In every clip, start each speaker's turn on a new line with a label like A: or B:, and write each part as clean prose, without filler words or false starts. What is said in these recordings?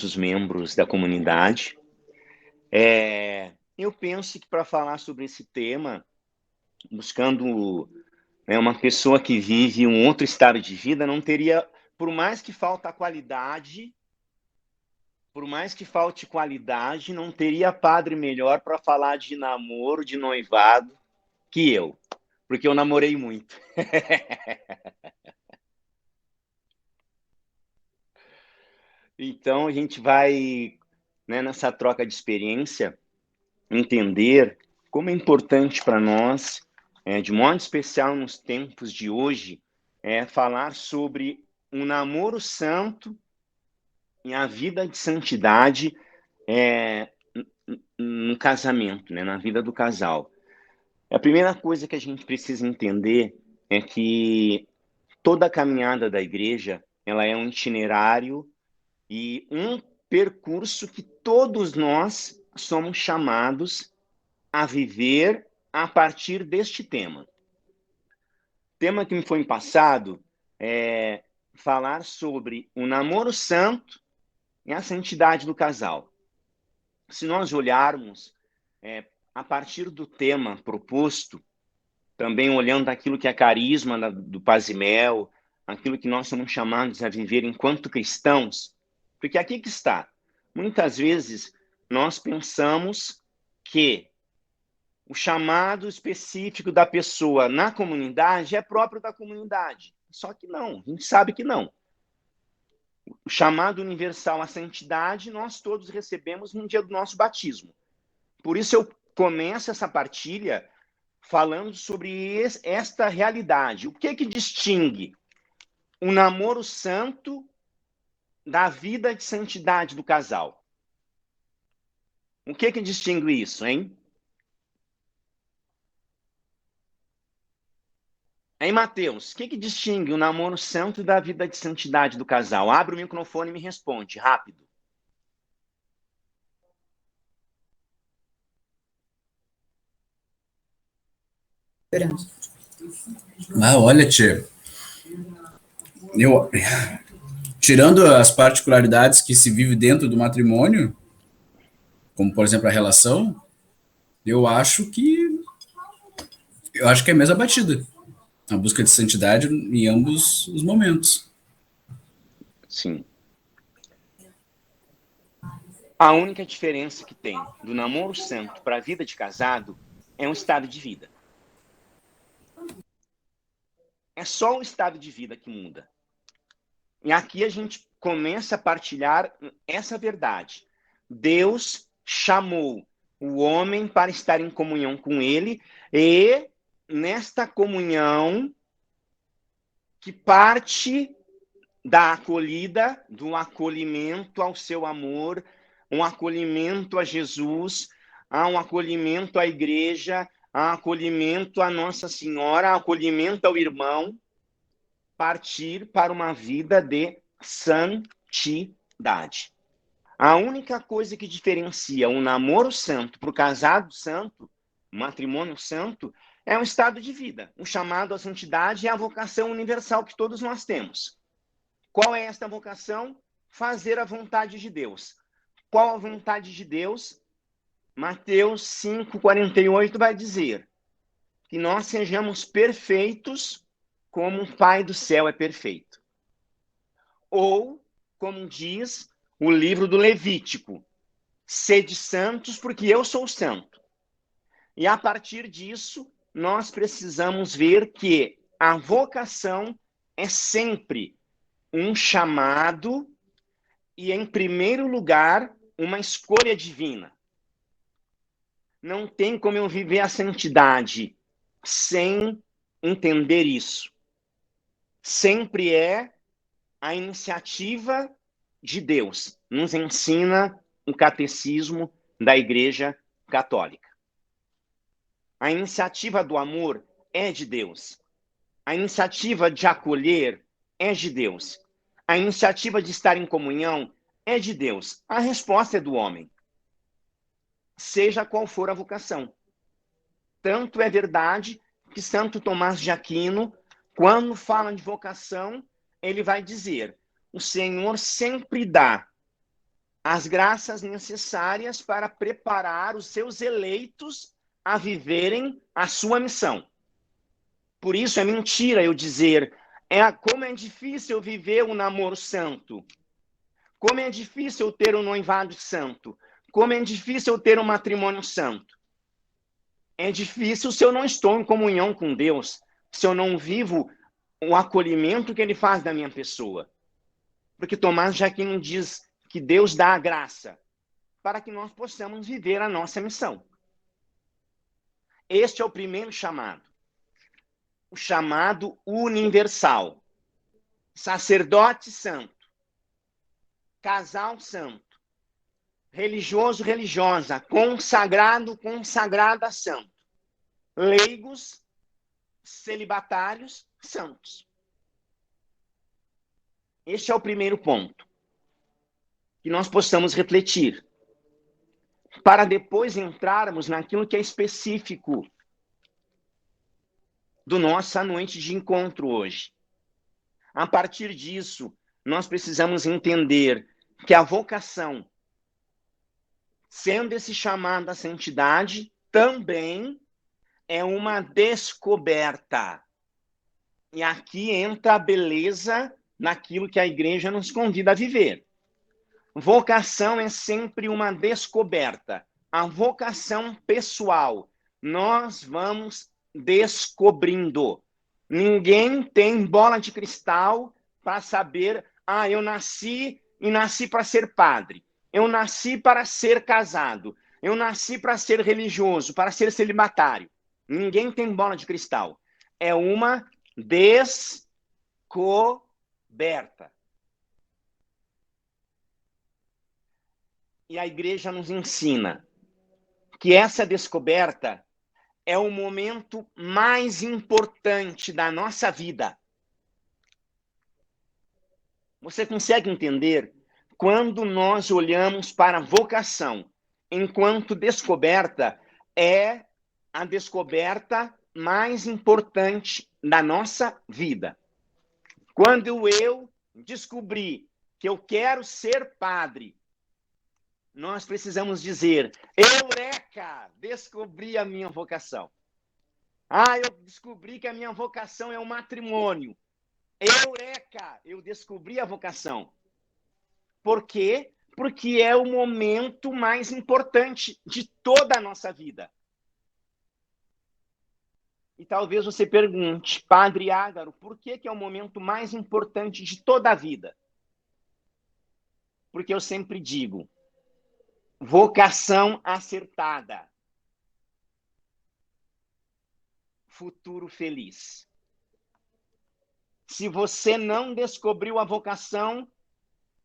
A: os membros da comunidade. Eu penso que para falar sobre esse tema, buscando uma pessoa que vive um outro estado de vida, não teria, por mais que falte qualidade, não teria padre melhor para falar de namoro, de noivado, que eu, porque eu namorei muito. Então, a gente vai, nessa troca de experiência, entender como é importante para nós, de modo especial nos tempos de hoje, falar sobre um namoro santo e a vida de santidade no casamento, na vida do casal. A primeira coisa que a gente precisa entender é que toda a caminhada da igreja, ela é um itinerário e um percurso que todos nós somos chamados a viver a partir deste tema. O tema que me foi passado é falar sobre o namoro santo e a santidade do casal. Se nós olharmos a partir do tema proposto, também olhando aquilo que é carisma do Paz e Mel, aquilo que nós somos chamados a viver enquanto cristãos, porque aqui que está. Muitas vezes nós pensamos que o chamado específico da pessoa na comunidade é próprio da comunidade. Só que não, a gente sabe que não. O chamado universal à santidade nós todos recebemos no dia do nosso batismo. Por isso eu começo essa partilha falando sobre esta realidade. O que distingue o namoro santo da vida de santidade do casal? O que distingue isso, hein? Hein, Mateus? O que distingue o namoro santo da vida de santidade do casal? Abre o microfone e me responde, rápido.
B: Olha, tia, tirando as particularidades que se vive dentro do matrimônio, como por exemplo a relação, eu acho que é a mesma batida, a busca de santidade em ambos os momentos.
A: Sim. A única diferença que tem do namoro santo para a vida de casado é um estado de vida. É só o estado de vida que muda. E aqui a gente começa a partilhar essa verdade. Deus chamou o homem para estar em comunhão com ele, e nesta comunhão que parte da acolhida, do acolhimento ao seu amor, um acolhimento a Jesus, um acolhimento à igreja, um acolhimento à Nossa Senhora, um acolhimento ao irmão, partir para uma vida de santidade. A única coisa que diferencia um namoro santo para o casado santo, o matrimônio santo, é um estado de vida. O chamado à santidade é a vocação universal que todos nós temos. Qual é esta vocação? Fazer a vontade de Deus. Qual a vontade de Deus? Mateus 5,48 vai dizer que nós sejamos perfeitos como o Pai do céu é perfeito. Ou, como diz o livro do Levítico, sede santos porque eu sou santo. E a partir disso, nós precisamos ver que a vocação é sempre um chamado e, em primeiro lugar, uma escolha divina. Não tem como eu viver a santidade sem entender isso. Sempre é a iniciativa de Deus, nos ensina o catecismo da Igreja Católica. A iniciativa do amor é de Deus. A iniciativa de acolher é de Deus. A iniciativa de estar em comunhão é de Deus. A resposta é do homem. Seja qual for a vocação. Tanto é verdade que Santo Tomás de Aquino, quando fala de vocação, ele vai dizer: o Senhor sempre dá as graças necessárias para preparar os seus eleitos a viverem a sua missão. Por isso é mentira eu dizer como é difícil viver um namoro santo, como é difícil eu ter um noivado santo, como é difícil eu ter um matrimônio santo. É difícil se eu não estou em comunhão com Deus, se eu não vivo o acolhimento que Ele faz da minha pessoa. Porque Tomás de Aquino diz que Deus dá a graça para que nós possamos viver a nossa missão. Este é o primeiro chamado. O chamado universal. Sacerdote santo. Casal santo. Religioso, religiosa. Consagrado, consagrada santo. Leigos, celibatários, santos. Este é o primeiro ponto. Que nós possamos refletir. Para depois entrarmos naquilo que é específico do nossa noite de encontro hoje. A partir disso, nós precisamos entender que a vocação, sendo esse chamado à santidade, também é uma descoberta. E aqui entra a beleza naquilo que a igreja nos convida a viver. Vocação é sempre uma descoberta. A vocação pessoal, nós vamos descobrindo. Ninguém tem bola de cristal para saber, eu nasci e nasci para ser padre. Eu nasci para ser casado. Eu nasci para ser religioso, para ser celibatário. Ninguém tem bola de cristal. É uma descoberta. E a igreja nos ensina que essa descoberta é o momento mais importante da nossa vida. Você consegue entender? Quando nós olhamos para a vocação enquanto descoberta, é a descoberta mais importante da nossa vida. Quando eu descobri que eu quero ser padre, nós precisamos dizer, eureka, descobri a minha vocação. Eu descobri que a minha vocação é o matrimônio. Eureka, eu descobri a vocação. Por quê? Porque é o momento mais importante de toda a nossa vida. E talvez você pergunte, Padre Ágaro, por que é o momento mais importante de toda a vida? Porque eu sempre digo, vocação acertada. Futuro feliz. Se você não descobriu a vocação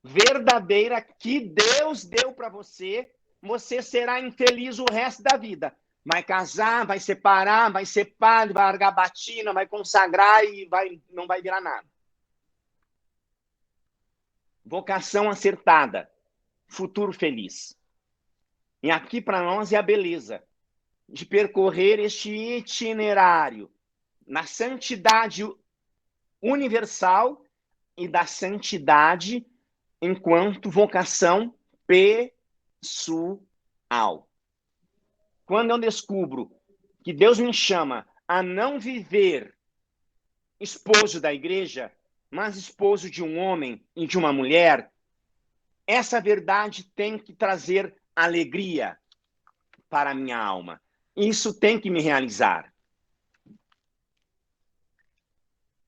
A: verdadeira que Deus deu para você, você será infeliz o resto da vida. Vai casar, vai separar, vai ser padre, vai largar a batina, vai consagrar e não vai virar nada. Vocação acertada. Futuro feliz. E aqui para nós é a beleza de percorrer este itinerário na santidade universal e da santidade enquanto vocação pessoal. Quando eu descubro que Deus me chama a não viver esposo da igreja, mas esposo de um homem e de uma mulher, essa verdade tem que trazer alegria para a minha alma. Isso tem que me realizar.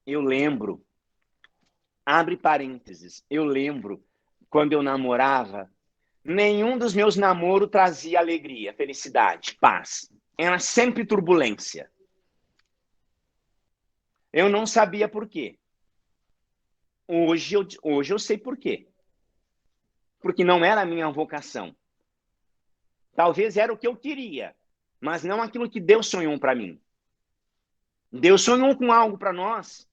A: Eu lembro, abre parênteses, eu lembro quando eu namorava, nenhum dos meus namoros trazia alegria, felicidade, paz. Era sempre turbulência. Eu não sabia por quê. Hoje eu sei por quê. Porque não era a minha vocação. Talvez era o que eu queria, mas não aquilo que Deus sonhou para mim. Deus sonhou com algo para nós.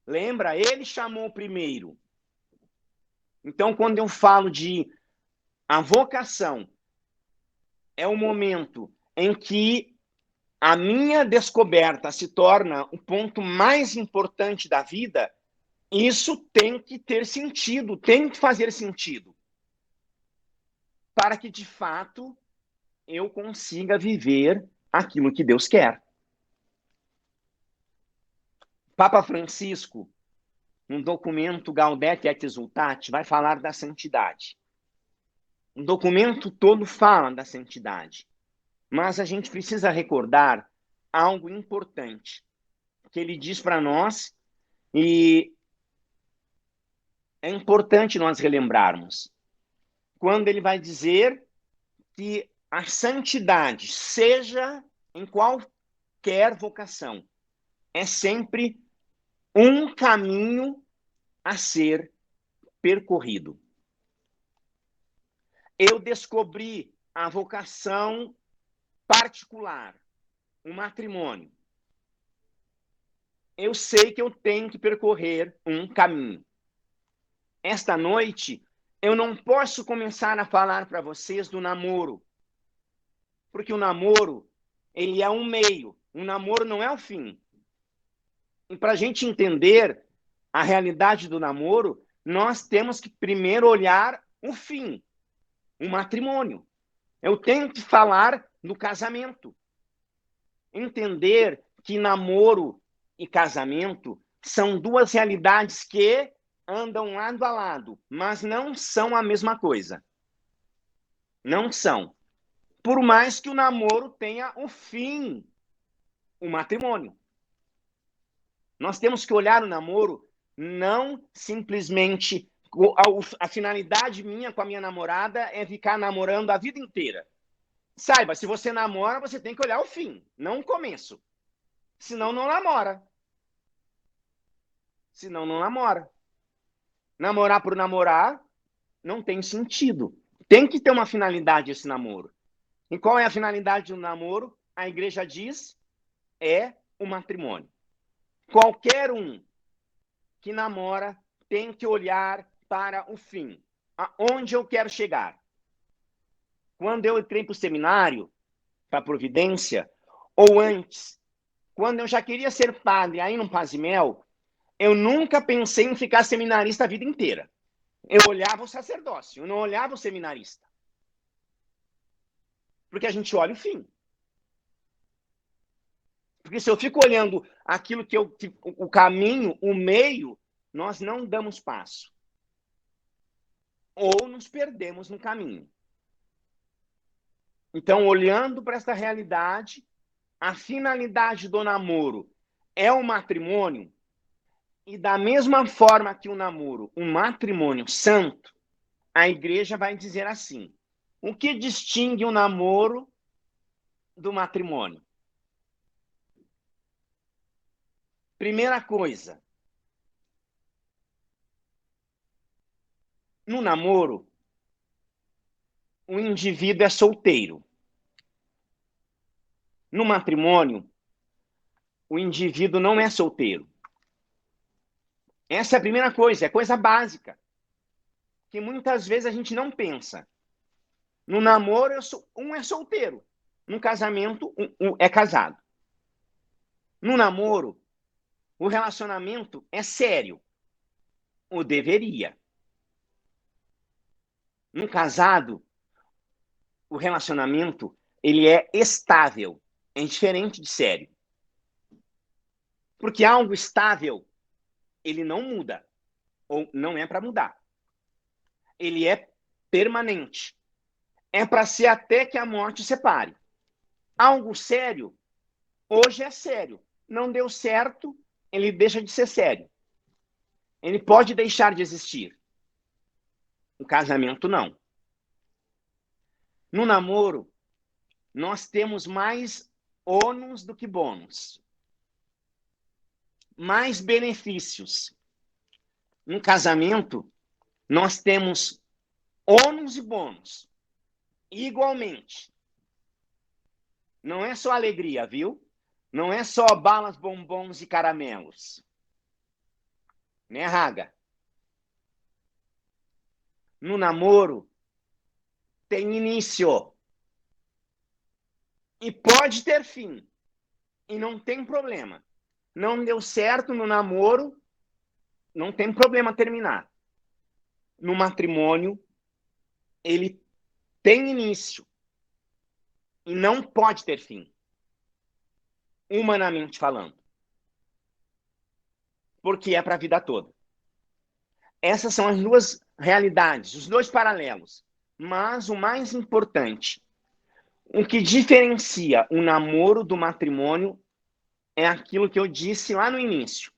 A: Lembra? Ele chamou primeiro. Então, quando eu falo de a vocação, é o momento em que a minha descoberta se torna o ponto mais importante da vida, Isso tem que ter sentido, tem que fazer sentido, para que, de fato, eu consiga viver aquilo que Deus quer. Papa Francisco, no documento Gaudete et Exsultate, vai falar da santidade. O documento todo fala da santidade. Mas a gente precisa recordar algo importante que ele diz para nós, e é importante nós relembrarmos. Quando ele vai dizer que a santidade, seja em qualquer vocação, é sempre um caminho a ser percorrido. Eu descobri a vocação particular, o matrimônio. Eu sei que eu tenho que percorrer um caminho. Esta noite, eu não posso começar a falar para vocês do namoro, porque o namoro, ele é um meio, o namoro não é o fim. E para a gente entender a realidade do namoro, nós temos que primeiro olhar o fim, o matrimônio. Eu tenho que falar do casamento. Entender que namoro e casamento são duas realidades que andam lado a lado, mas não são a mesma coisa. Não são. Por mais que o namoro tenha o fim, o matrimônio. Nós temos que olhar o namoro não simplesmente... A finalidade minha com a minha namorada é ficar namorando a vida inteira. Saiba, se você namora, você tem que olhar o fim, não o começo. Senão não namora. Senão não namora. Namorar por namorar não tem sentido. Tem que ter uma finalidade esse namoro. E qual é a finalidade do namoro? A igreja diz, é o matrimônio. Qualquer um que namora tem que olhar para o fim. Aonde eu quero chegar? Quando eu entrei para o seminário, para a Providência, ou antes, quando eu já queria ser padre, aí no Paz e Mel, eu nunca pensei em ficar seminarista a vida inteira. Eu olhava o sacerdócio, eu não olhava o seminarista. Porque a gente olha o fim. Porque se eu fico olhando aquilo o caminho, o meio, nós não damos passo. Ou nos perdemos no caminho. Então, olhando para essa realidade, a finalidade do namoro é o matrimônio, e da mesma forma que o namoro, um matrimônio santo, a igreja vai dizer assim: o que distingue o namoro do matrimônio? Primeira coisa, no namoro, o indivíduo é solteiro. No matrimônio, o indivíduo não é solteiro. Essa é a primeira coisa, é coisa básica, que muitas vezes a gente não pensa. No namoro, um é solteiro. No casamento, um é casado. No namoro, o relacionamento é sério. Ou deveria. No casado, o relacionamento ele é estável. É diferente de sério. Porque algo estável, ele não muda. Ou não é para mudar. Ele é permanente. É para ser até que a morte separe. Algo sério, hoje é sério. Não deu certo, ele deixa de ser sério. Ele pode deixar de existir. O casamento, não. No namoro, nós temos mais ônus do que bônus. Mais benefícios. No casamento, nós temos ônus e bônus. Igualmente. Não é só alegria, viu? Não é só balas, bombons e caramelos. Né, Raga? No namoro, tem início. E pode ter fim. E não tem problema. Não deu certo no namoro, não tem problema terminar. No matrimônio, ele tem início e não pode ter fim, humanamente falando, porque é para a vida toda. Essas são as duas realidades, os dois paralelos. Mas o mais importante, o que diferencia o namoro do matrimônio é aquilo que eu disse lá no início.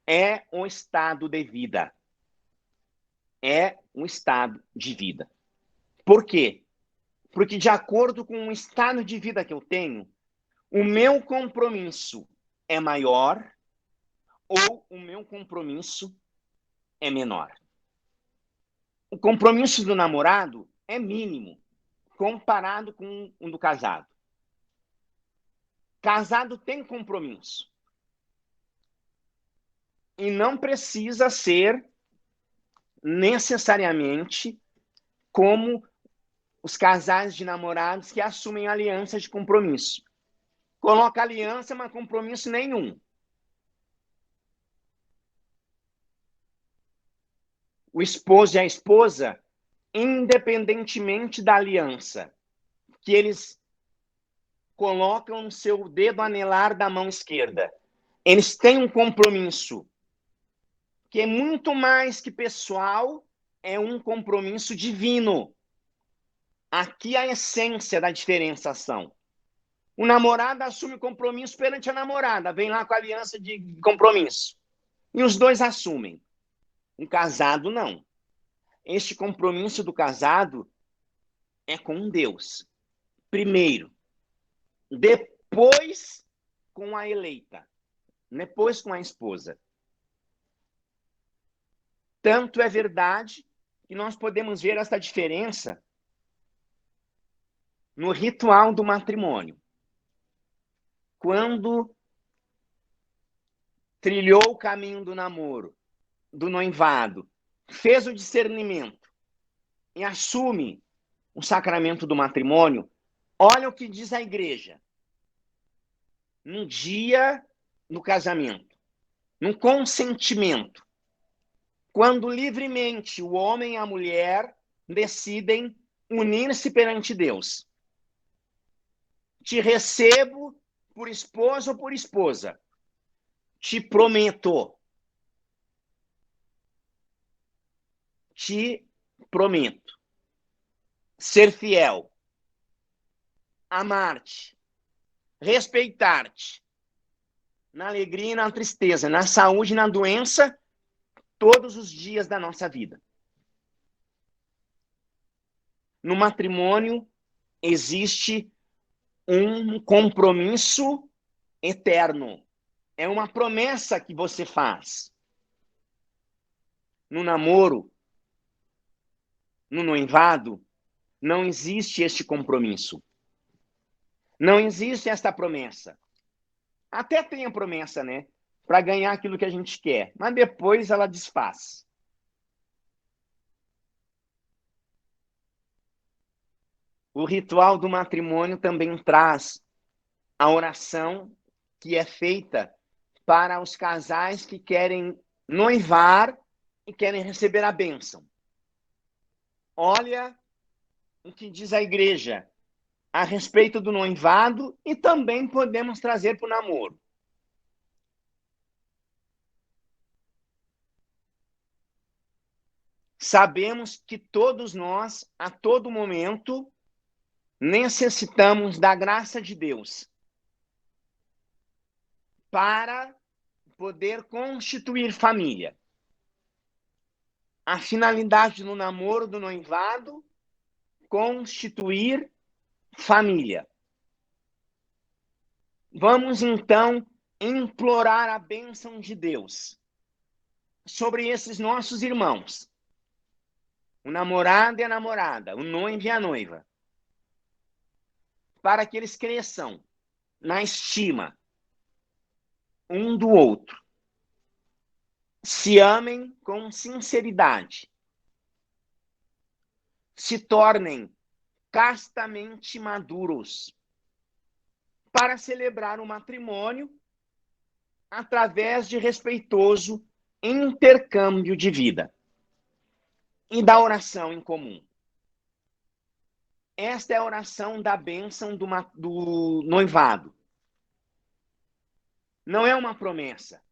A: É o estado de vida. É um estado de vida. Por quê? Porque de acordo com o estado de vida que eu tenho, o meu compromisso é maior ou o meu compromisso é menor. O compromisso do namorado é mínimo comparado com o do casado. Casado tem compromisso. E não precisa ser necessariamente como os casais de namorados que assumem alianças de compromisso. Coloca aliança, mas compromisso nenhum. O esposo e a esposa, independentemente da aliança que eles colocam no seu dedo anelar da mão esquerda, eles têm um compromisso que é muito mais que pessoal, é um compromisso divino. Aqui a essência da diferenciação. O namorado assume compromisso perante a namorada, vem lá com a aliança de compromisso. E os dois assumem. Um casado, não. Este compromisso do casado é com Deus. Primeiro. Depois com a eleita. Depois com a esposa. Tanto é verdade que nós podemos ver essa diferença no ritual do matrimônio. Quando trilhou o caminho do namoro, do noivado, fez o discernimento e assume o sacramento do matrimônio, olha o que diz a igreja. No dia do casamento, no consentimento, quando livremente o homem e a mulher decidem unir-se perante Deus. Te recebo por esposo ou por esposa. Te prometo. Te prometo. Ser fiel. Amar-te. Respeitar-te. Na alegria e na tristeza, na saúde e na doença, todos os dias da nossa vida. No matrimônio, existe um compromisso eterno. É uma promessa que você faz. No namoro, no noivado, não existe este compromisso. Não existe esta promessa. Até tem a promessa, né? Para ganhar aquilo que a gente quer. Mas depois ela desfaz. O ritual do matrimônio também traz a oração que é feita para os casais que querem noivar e querem receber a bênção. Olha o que diz a igreja a respeito do noivado e também podemos trazer para o namoro. Sabemos que todos nós, a todo momento, necessitamos da graça de Deus para poder constituir família. A finalidade do namoro, do noivado, constituir família. Vamos, então, implorar a bênção de Deus sobre esses nossos irmãos. O namorado e a namorada, o noivo e a noiva. Para que eles cresçam na estima um do outro. Se amem com sinceridade. Se tornem castamente maduros para celebrar o matrimônio através de respeitoso intercâmbio de vida e da oração em comum. Esta é a oração da bênção do noivado. Não é uma promessa.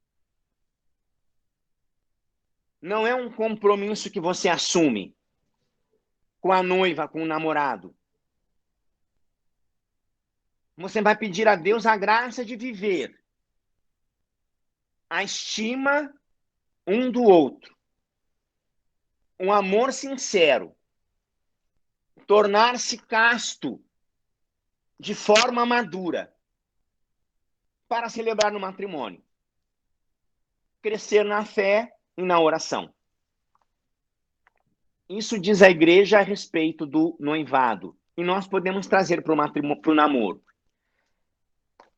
A: Não é um compromisso que você assume com a noiva, com o namorado. Você vai pedir a Deus a graça de viver a estima um do outro, um amor sincero, tornar-se casto de forma madura para celebrar no matrimônio, crescer na fé e na oração. Isso diz a igreja a respeito do noivado. E nós podemos trazer para o namoro.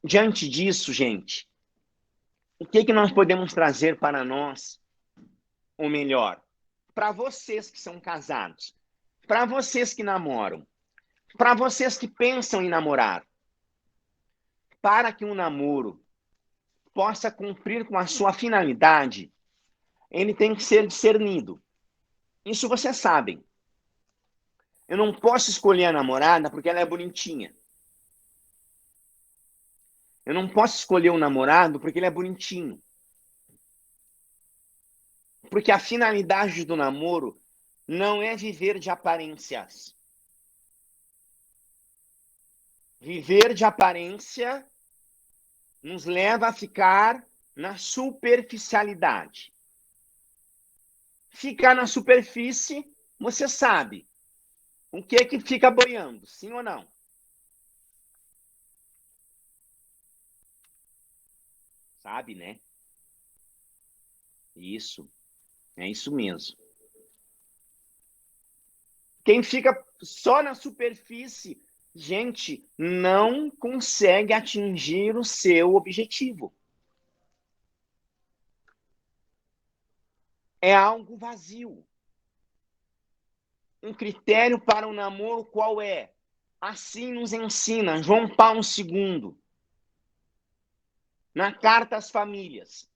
A: Diante disso, gente, o que nós podemos trazer para nós? Ou melhor, para vocês que são casados, para vocês que namoram, para vocês que pensam em namorar, para que um namoro possa cumprir com a sua finalidade, ele tem que ser discernido. Isso vocês sabem. Eu não posso escolher a namorada porque ela é bonitinha. Eu não posso escolher o namorado porque ele é bonitinho. Porque a finalidade do namoro não é viver de aparências. Viver de aparência nos leva a ficar na superficialidade. Ficar na superfície, você sabe o que fica boiando, sim ou não? Sabe, né? Isso, é isso mesmo. Quem fica só na superfície, gente, não consegue atingir o seu objetivo. É algo vazio. Um critério para o namoro qual é? Assim nos ensina João Paulo II, na Carta às Famílias.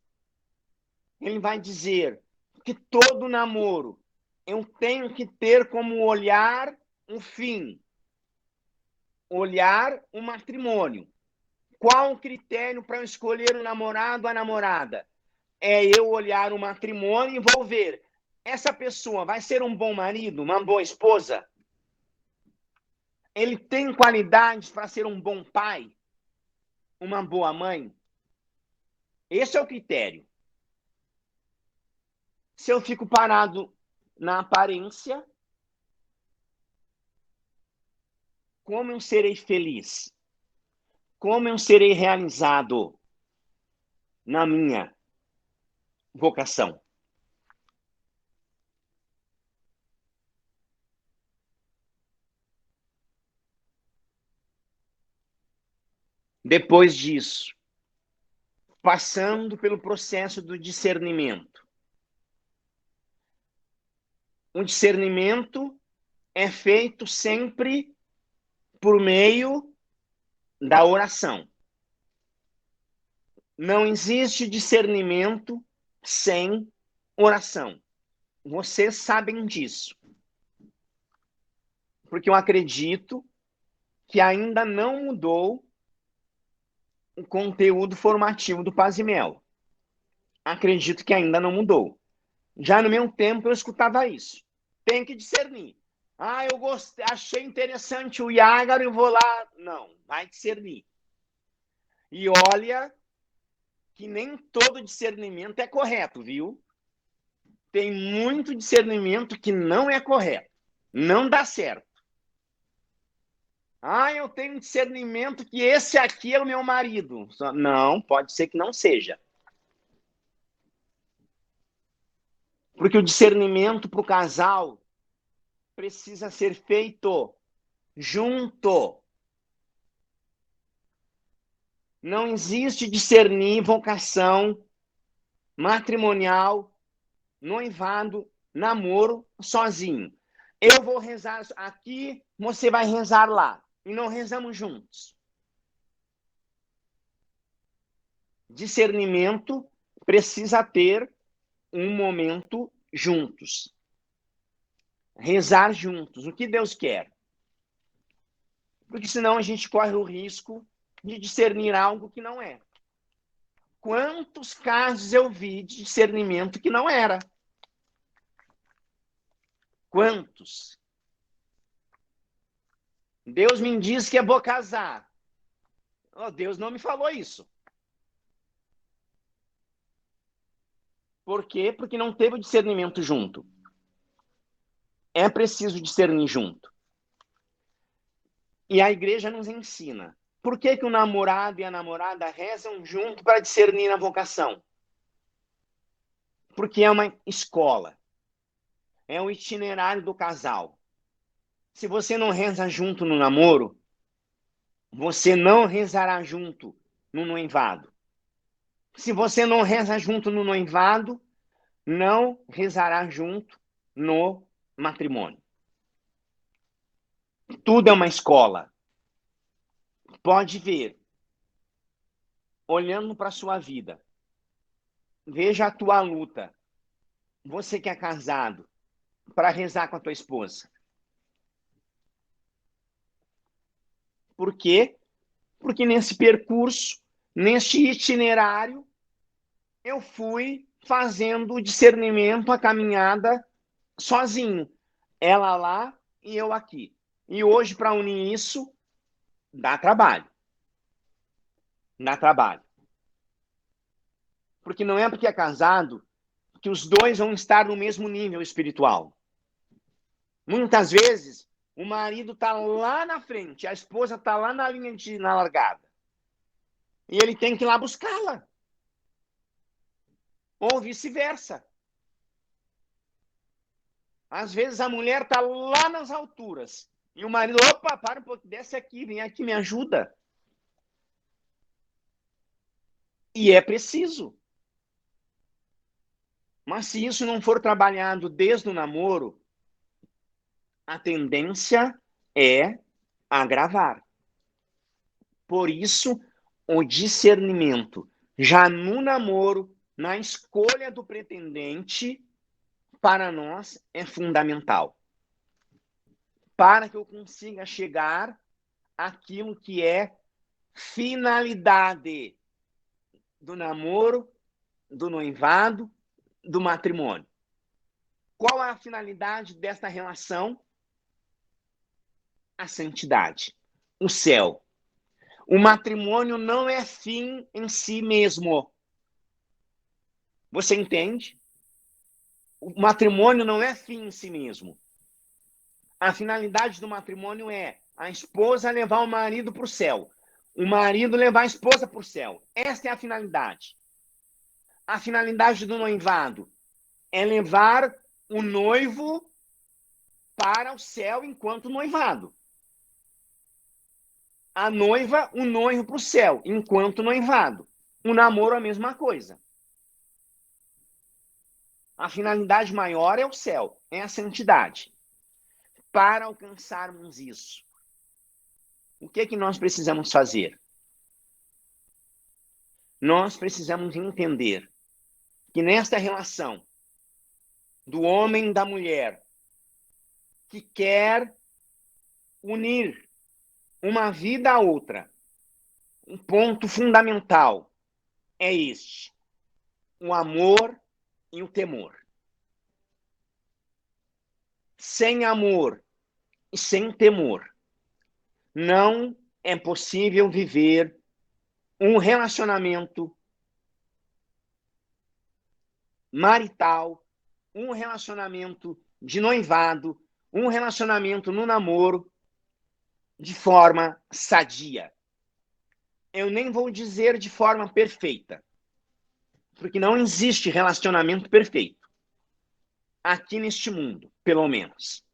A: Ele vai dizer que todo namoro eu tenho que ter como olhar um fim, olhar o matrimônio. Qual o critério para eu escolher o namorado ou a namorada? É eu olhar o matrimônio e vou ver, essa pessoa vai ser um bom marido, uma boa esposa? Ele tem qualidades para ser um bom pai? Uma boa mãe? Esse é o critério. Se eu fico parado na aparência, como eu serei feliz? Como eu serei realizado na minha vocação? Depois disso, passando pelo processo do discernimento. O discernimento é feito sempre por meio da oração. Não existe discernimento sem oração. Vocês sabem disso. Porque eu acredito que ainda não mudou o conteúdo formativo do Paz e Mel. Acredito que ainda não mudou. Já no meu tempo eu escutava isso. Tem que discernir. Ah, eu gostei, achei interessante o Iágaro, eu vou lá. Não, vai discernir. E olha que nem todo discernimento é correto, viu? Tem muito discernimento que não é correto. Não dá certo. Ah, eu tenho discernimento que esse aqui é o meu marido. Não, pode ser que não seja. Porque o discernimento para o casal precisa ser feito junto. Não existe discernir vocação matrimonial, noivado, namoro sozinho. Eu vou rezar aqui, você vai rezar lá. E não rezamos juntos. Discernimento precisa ter um momento juntos. Rezar juntos. O que Deus quer? Porque senão a gente corre o risco de discernir algo que não é. Quantos casos eu vi de discernimento que não era? Quantos? Deus me diz que eu vou casar. Oh, Deus não me falou isso. Por quê? Porque não teve o discernimento junto. É preciso discernir junto. E a igreja nos ensina. Por que o namorado e a namorada rezam junto para discernir a vocação? Porque é uma escola. É o itinerário do casal. Se você não reza junto no namoro, você não rezará junto no noivado. Se você não reza junto no noivado, não rezará junto no matrimônio. Tudo é uma escola. Pode ver, olhando para a sua vida, veja a tua luta. Você que é casado, para rezar com a tua esposa. Por quê? Porque nesse percurso, neste itinerário, eu fui fazendo o discernimento, a caminhada sozinho. Ela lá e eu aqui. E hoje, para unir isso, dá trabalho. Dá trabalho. Porque não é porque é casado que os dois vão estar no mesmo nível espiritual. Muitas vezes, o marido está lá na frente, a esposa está lá na linha na largada. E ele tem que ir lá buscá-la. Ou vice-versa. Às vezes a mulher está lá nas alturas. E o marido, opa, para um pouco, desce aqui, vem aqui, me ajuda. E é preciso. Mas se isso não for trabalhado desde o namoro, a tendência é agravar. Por isso, o discernimento, já no namoro, na escolha do pretendente, para nós é fundamental. Para que eu consiga chegar àquilo que é finalidade do namoro, do noivado, do matrimônio. Qual é a finalidade desta relação? A santidade, o céu. O matrimônio não é fim em si mesmo. Você entende? O matrimônio não é fim em si mesmo. A finalidade do matrimônio é a esposa levar o marido para o céu. O marido levar a esposa para o céu. Esta é a finalidade. A finalidade do noivado é levar o noivo para o céu enquanto noivado. A noiva, o noivo para o céu enquanto noivado. O namoro, a mesma coisa. A finalidade maior é o céu, é a santidade. Para alcançarmos isso, o que é que nós precisamos fazer? Nós precisamos entender que nesta relação do homem e da mulher que quer unir uma vida à outra, um ponto fundamental é este: o amor e o temor. Sem amor e sem temor, não é possível viver um relacionamento marital, um relacionamento de noivado, um relacionamento no namoro de forma sadia. Eu nem vou dizer de forma perfeita, porque não existe relacionamento perfeito. Aqui neste mundo, pelo menos.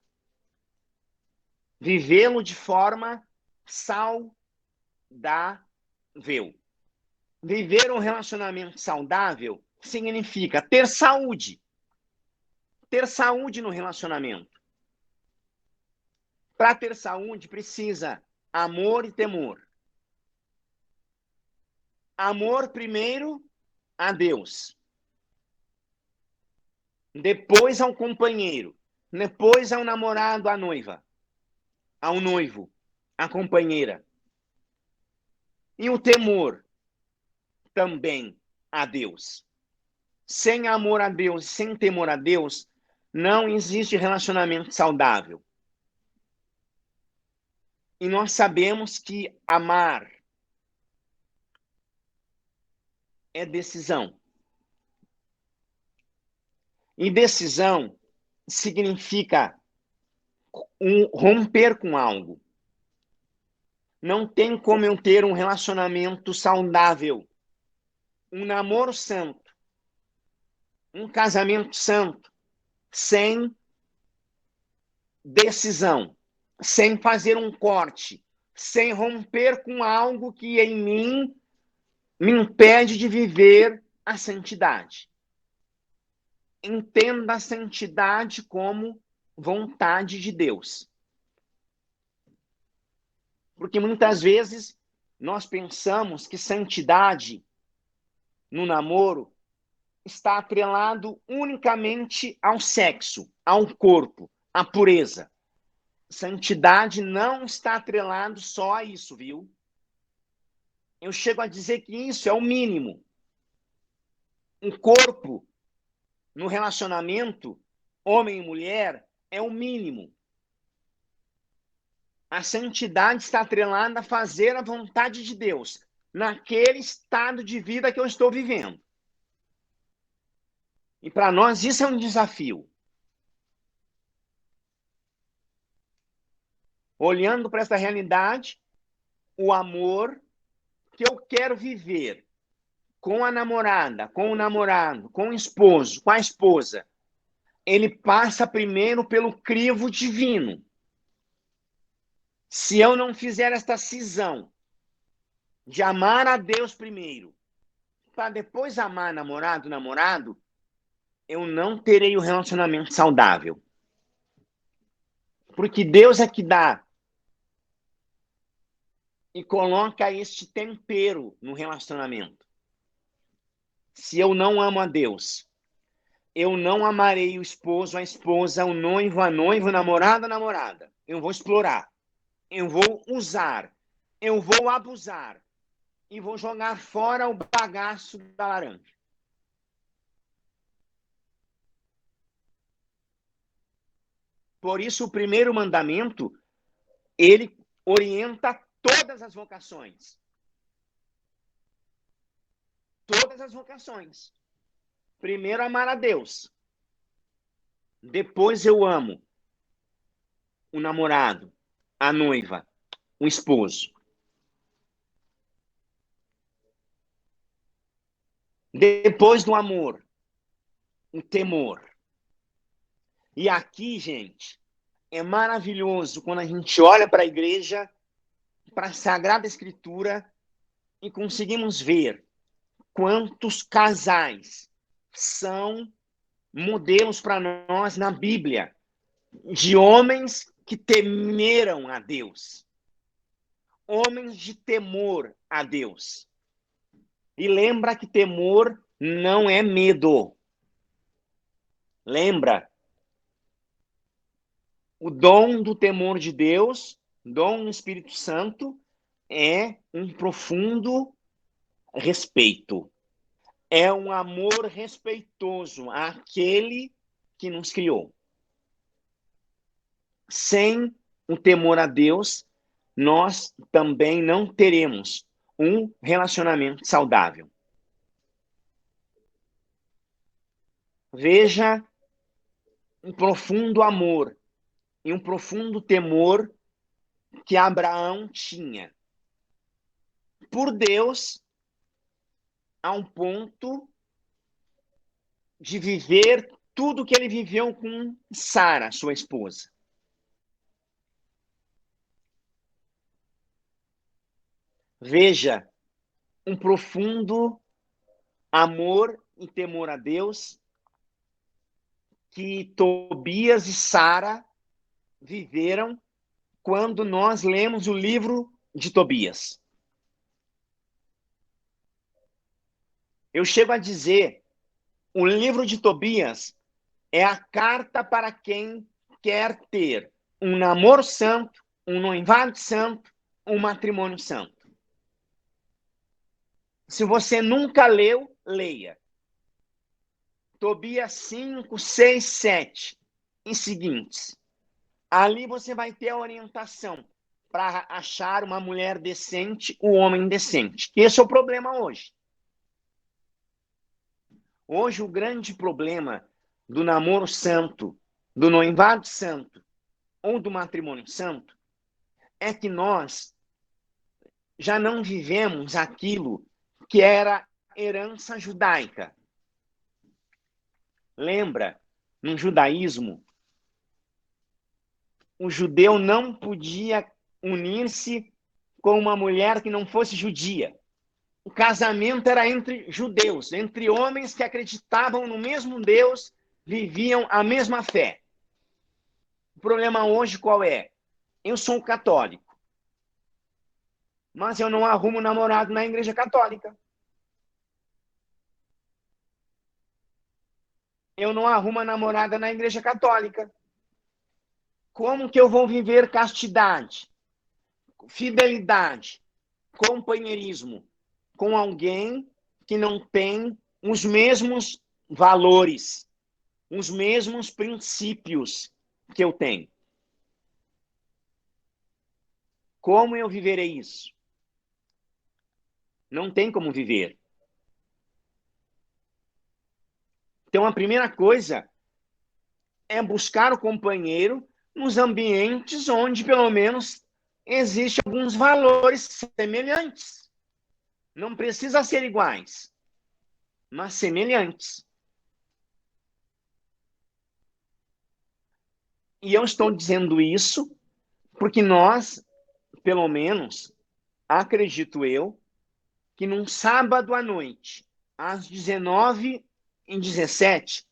A: Vivê-lo de forma saudável. Viver um relacionamento saudável significa ter saúde. Ter saúde no relacionamento. Para ter saúde, precisa amor e temor. Amor primeiro a Deus. depois ao companheiro, depois ao namorado, à noiva, ao noivo, à companheira. E o temor também a Deus. Sem amor a Deus, sem temor a Deus, não existe relacionamento saudável. E nós sabemos que amar é decisão. E decisão significa romper com algo. Não tem como eu ter um relacionamento saudável, um namoro santo, um casamento santo, sem decisão, sem fazer um corte, sem romper com algo que em mim me impede de viver a santidade. Entenda a santidade como vontade de Deus. Porque muitas vezes nós pensamos que santidade no namoro está atrelado unicamente ao sexo, ao corpo, à pureza. Santidade não está atrelado só a isso, viu? Eu chego a dizer que isso é o mínimo. Um corpo no relacionamento, homem e mulher, é o mínimo. A santidade está atrelada a fazer a vontade de Deus naquele estado de vida que eu estou vivendo. E para nós isso é um desafio. Olhando para essa realidade, o amor que eu quero viver com a namorada, com o namorado, com o esposo, com a esposa, ele passa primeiro pelo crivo divino. Se eu não fizer esta cisão de amar a Deus primeiro, para depois amar namorado, eu não terei o relacionamento saudável. Porque Deus é que dá e coloca este tempero no relacionamento. Se eu não amo a Deus, eu não amarei o esposo, a esposa, o noivo, a noiva, o namorado, a namorada. Eu vou explorar, eu vou usar, eu vou abusar e vou jogar fora o bagaço da laranja. Por isso, o primeiro mandamento, ele orienta todas as vocações. Todas as vocações. Primeiro, amar a Deus. Depois, eu amo o namorado, a noiva, o esposo. Depois do amor, o temor. E aqui, gente, é maravilhoso quando a gente olha para a igreja, para a Sagrada Escritura, e conseguimos ver quantos casais são modelos para nós na Bíblia, de homens que temeram a Deus, homens de temor a Deus. E lembra que temor não é medo. Lembra? O dom do temor de Deus, dom do Espírito Santo, é um profundo respeito. É um amor respeitoso àquele que nos criou. Sem o temor a Deus, nós também não teremos um relacionamento saudável. Veja um profundo amor e um profundo temor que Abraão tinha por Deus, a um ponto de viver tudo que ele viveu com Sara, sua esposa. Veja um profundo amor e temor a Deus que Tobias e Sara viveram quando nós lemos o livro de Tobias. Eu chego a dizer, o livro de Tobias É a carta para quem quer ter um namoro santo, um noivado santo, um matrimônio santo. Se você nunca leu, leia. Tobias 5, 6, 7 e seguintes. Ali você vai ter a orientação para achar uma mulher decente, um homem decente. Esse é o problema hoje. Hoje o grande problema do namoro santo, do noivado santo ou do matrimônio santo é que nós já não vivemos aquilo que era herança judaica. Lembra, no judaísmo, o judeu não podia unir-se com uma mulher que não fosse judia. O casamento era entre judeus, entre homens que acreditavam no mesmo Deus, viviam a mesma fé. O problema hoje qual é? Eu sou católico, mas eu não arrumo namorado na igreja católica. Eu não arrumo namorada na igreja católica. Como que eu vou viver castidade, fidelidade, companheirismo com alguém que não tem os mesmos valores, os mesmos princípios que eu tenho? Como eu viverei isso? Não tem como viver. Então, a primeira coisa é buscar o companheiro nos ambientes onde, pelo menos, existem alguns valores semelhantes. Não precisa ser iguais, mas semelhantes. E eu estou dizendo isso porque nós, pelo menos, acredito eu, que num sábado à noite, às 19h17,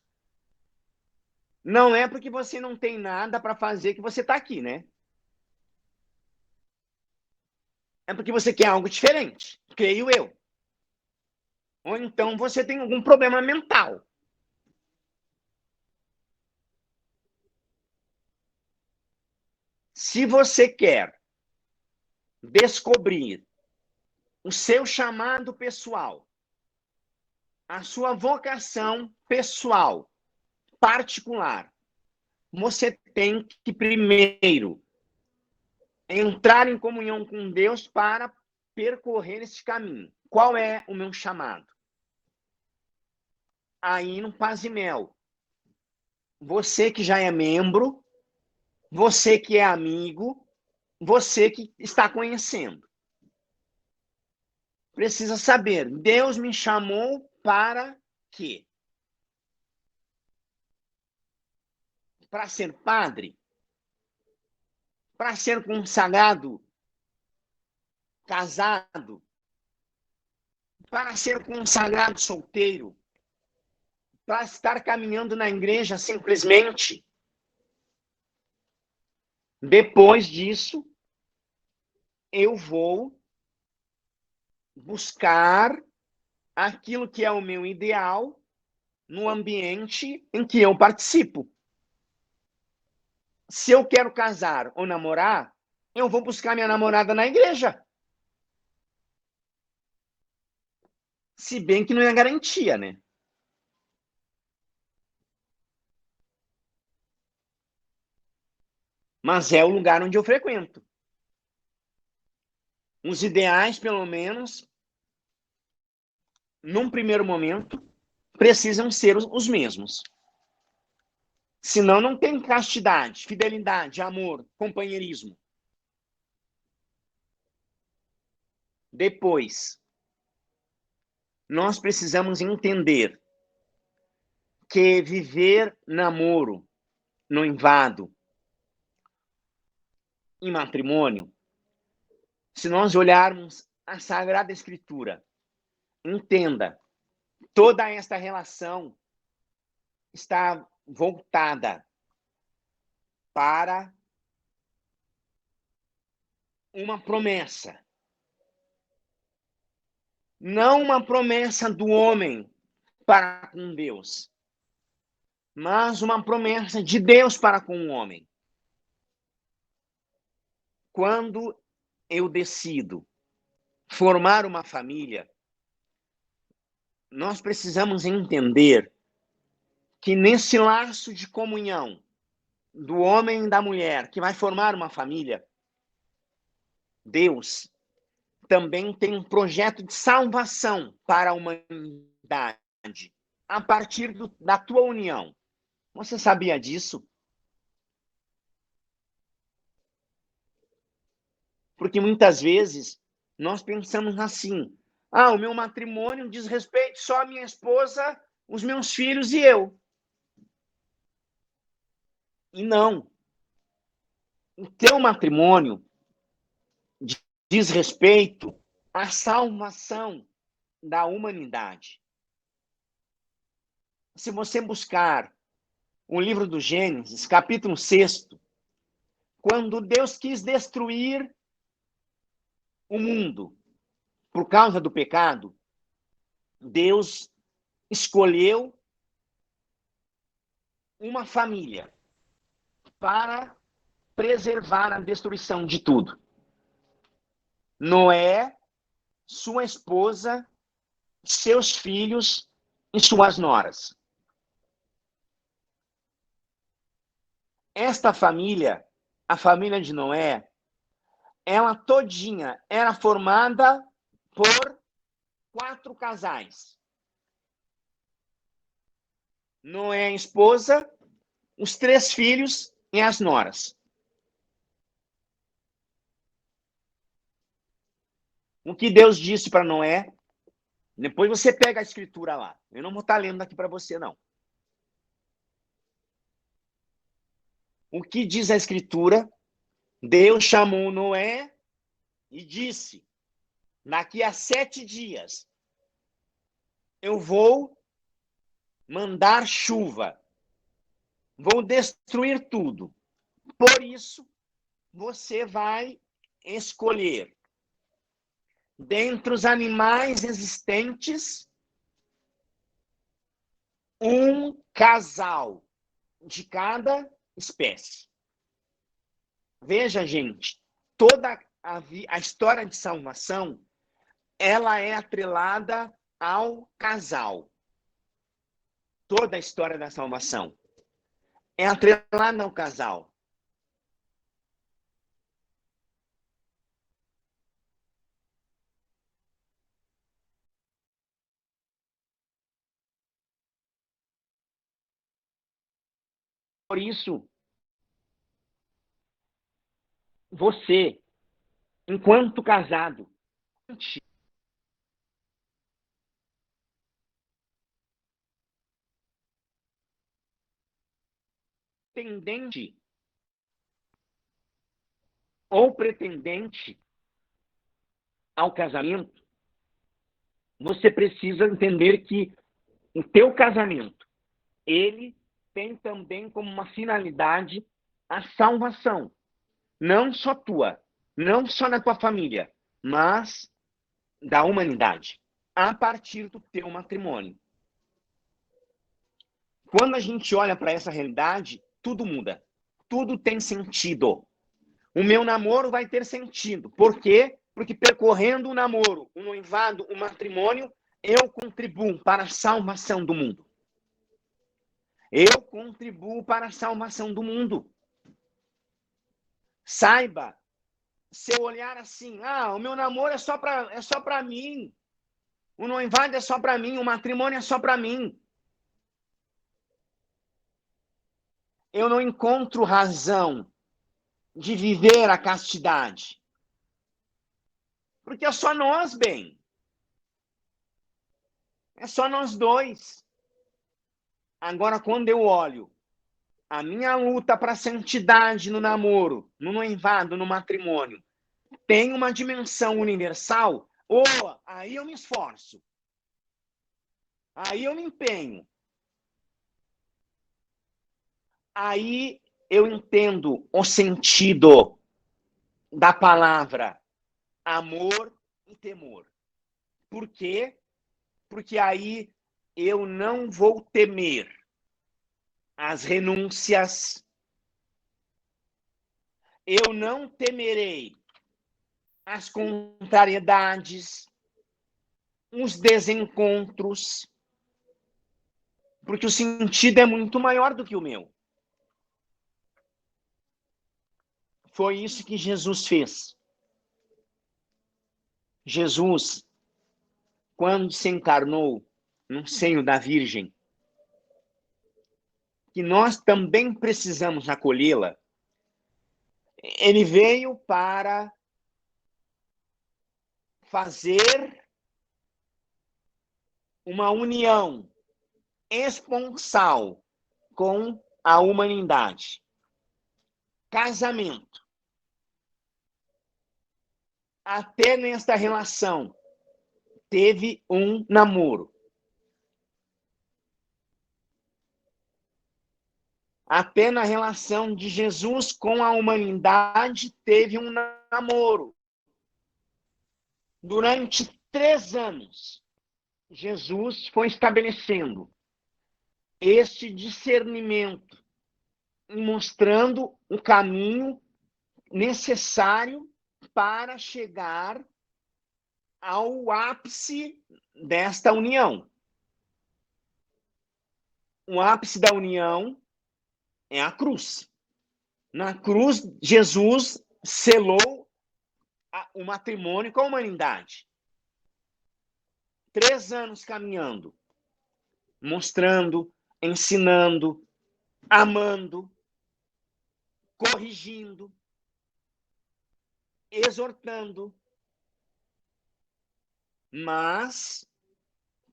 A: não é porque você não tem nada para fazer que você está aqui, né? É porque você quer algo diferente, creio eu. Ou então você tem algum problema mental. Se você quer descobrir o seu chamado pessoal, a sua vocação pessoal, particular, você tem que primeiro entrar em comunhão com Deus para percorrer esse caminho. Qual é o meu chamado? Aí no Paz e Mel, você que já é membro, você que é amigo, você que está conhecendo, precisa saber, Deus me chamou para quê? Para ser padre? Para ser consagrado? Casado? Para ser consagrado solteiro? Para estar caminhando na igreja simplesmente? Depois disso, eu vou buscar aquilo que é o meu ideal no ambiente em que eu participo. Se eu quero casar ou namorar, eu vou buscar minha namorada na igreja. Se bem que não é garantia, né? Mas é o lugar onde eu frequento. Os ideais, pelo menos, num primeiro momento, precisam ser os mesmos. Senão não tem castidade, fidelidade, amor, companheirismo. Depois, nós precisamos entender que viver namoro, noivado e matrimônio, se nós olharmos a Sagrada Escritura, entenda, toda esta relação está voltada para uma promessa. Não uma promessa do homem para com Deus, mas uma promessa de Deus para com o homem. Quando eu decido formar uma família, nós precisamos entender que nesse laço de comunhão do homem e da mulher que vai formar uma família, Deus também tem um projeto de salvação para a humanidade a partir da tua união. Você sabia disso? Porque muitas vezes nós pensamos assim: o meu matrimônio diz respeito só à minha esposa, os meus filhos e eu. E não. O teu matrimônio diz respeito à salvação da humanidade. Se você buscar o livro do Gênesis, capítulo 6, quando Deus quis destruir o mundo por causa do pecado, Deus escolheu uma família para preservar a destruição de tudo. Noé, sua esposa, seus filhos e suas noras. Esta família, a família de Noé, ela todinha era formada por 4 casais. Noé, a esposa, os 3 filhos e as noras. O que Deus disse para Noé, depois você pega a escritura lá. Eu não vou estar lendo aqui para você, não. O que diz a escritura? Deus chamou Noé e disse: daqui a 7 dias eu vou mandar chuva, vou destruir tudo. Por isso, você vai escolher dentre os animais existentes um casal de cada espécie. Veja, gente, toda a história de salvação, ela é atrelada ao casal. Toda a história da salvação é atrelada ao casal. Por isso, você, enquanto casado, pretendente ou pretendente ao casamento, você precisa entender que o teu casamento, ele tem também como uma finalidade a salvação. Não só tua, não só da tua família, mas da humanidade, a partir do teu matrimônio. Quando a gente olha para essa realidade, tudo muda. Tudo tem sentido. O meu namoro vai ter sentido. Por quê? Porque percorrendo o namoro, o noivado, o matrimônio, eu contribuo para a salvação do mundo. Eu contribuo para a salvação do mundo. Saiba, se eu olhar assim, o meu namoro é só para mim, o noivado é só para mim, o matrimônio é só para mim. Eu não encontro razão de viver a castidade. Porque é só nós, bem. É só nós dois. Agora, quando eu olho a minha luta para a santidade no namoro, no noivado, no matrimônio, tem uma dimensão universal, aí eu me esforço. Aí eu me empenho. Aí eu entendo o sentido da palavra amor e temor. Por quê? Porque aí eu não vou temer as renúncias. Eu não temerei as contrariedades, os desencontros, porque o sentido é muito maior do que o meu. Foi isso que Jesus fez. Jesus, quando se encarnou no seio da Virgem, que nós também precisamos acolhê-la, ele veio para fazer uma união esponsal com a humanidade. Casamento. Até nesta relação, teve um namoro. Até na relação de Jesus com a humanidade, teve um namoro. Durante 3 anos, Jesus foi estabelecendo este discernimento, mostrando o caminho necessário para chegar ao ápice desta união. O ápice da união é a cruz. Na cruz, Jesus selou o matrimônio com a humanidade. 3 anos caminhando, mostrando, ensinando, amando, corrigindo, exortando, mas